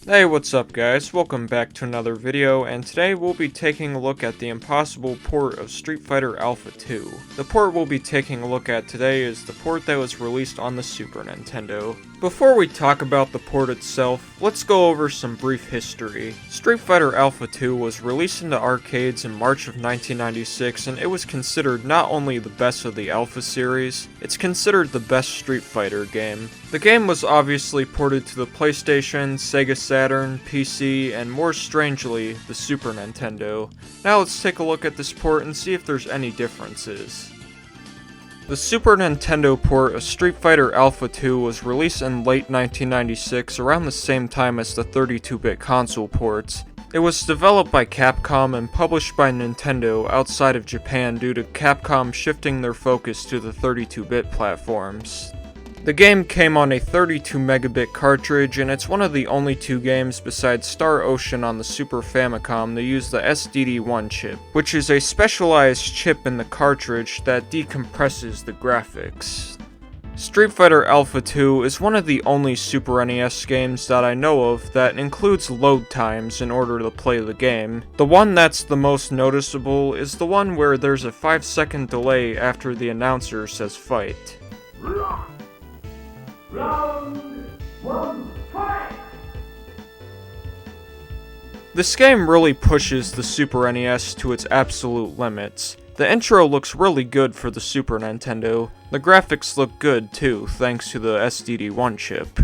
Hey, what's up guys? Welcome back to another video, and today we'll be taking a look at the impossible port of Street Fighter Alpha 2. The port we'll be taking a look at today is the port that was released on the Super Nintendo. Before we talk about the port itself, let's go over some brief history. Street Fighter Alpha 2 was released into arcades in March of 1996, and it was considered not only the best of the Alpha series, it's considered the best Street Fighter game. The game was obviously ported to the PlayStation, Sega Saturn, PC, and more strangely, the Super Nintendo. Now let's take a look at this port and see if there's any differences. The Super Nintendo port of Street Fighter Alpha 2 was released in late 1996, around the same time as the 32-bit console ports. It was developed by Capcom and published by Nintendo outside of Japan due to Capcom shifting their focus to the 32-bit platforms. The game came on a 32 megabit cartridge, and it's one of the only two games besides Star Ocean on the Super Famicom to use the SDD1 chip, which is a specialized chip in the cartridge that decompresses the graphics. Street Fighter Alpha 2 is one of the only Super NES games that I know of that includes load times in order to play the game. The one that's the most noticeable is the one where there's a 5-second delay after the announcer says fight. Round 1, fight! This game really pushes the Super NES to its absolute limits. The intro looks really good for the Super Nintendo. The graphics look good too, thanks to the SDD1 chip.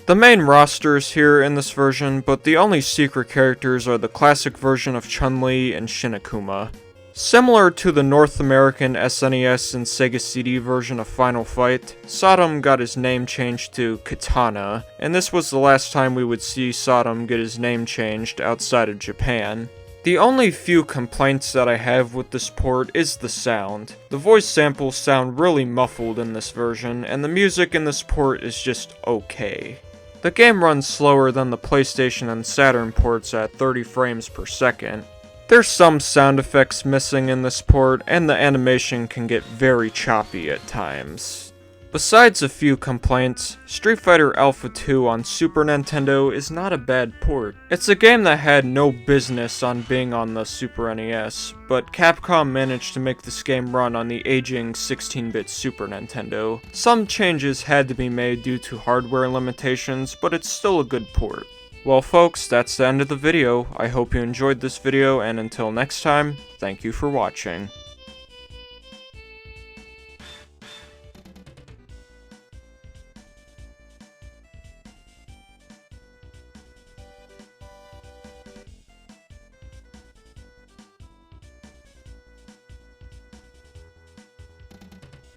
The main roster is here in this version, but the only secret characters are the classic version of Chun-Li and Shin Akuma. Similar to the North American SNES and Sega CD version of Final Fight, Sodom got his name changed to Katana, and this was the last time we would see Sodom get his name changed outside of Japan. The only few complaints that I have with this port is the sound. The voice samples sound really muffled in this version, and the music in this port is just okay. The game runs slower than the PlayStation and Saturn ports at 30 frames per second. There's some sound effects missing in this port, and the animation can get very choppy at times. Besides a few complaints, Street Fighter Alpha 2 on Super Nintendo is not a bad port. It's a game that had no business on being on the Super NES, but Capcom managed to make this game run on the aging 16-bit Super Nintendo. Some changes had to be made due to hardware limitations, but it's still a good port. Well folks, that's the end of the video. I hope you enjoyed this video, and until next time, thank you for watching.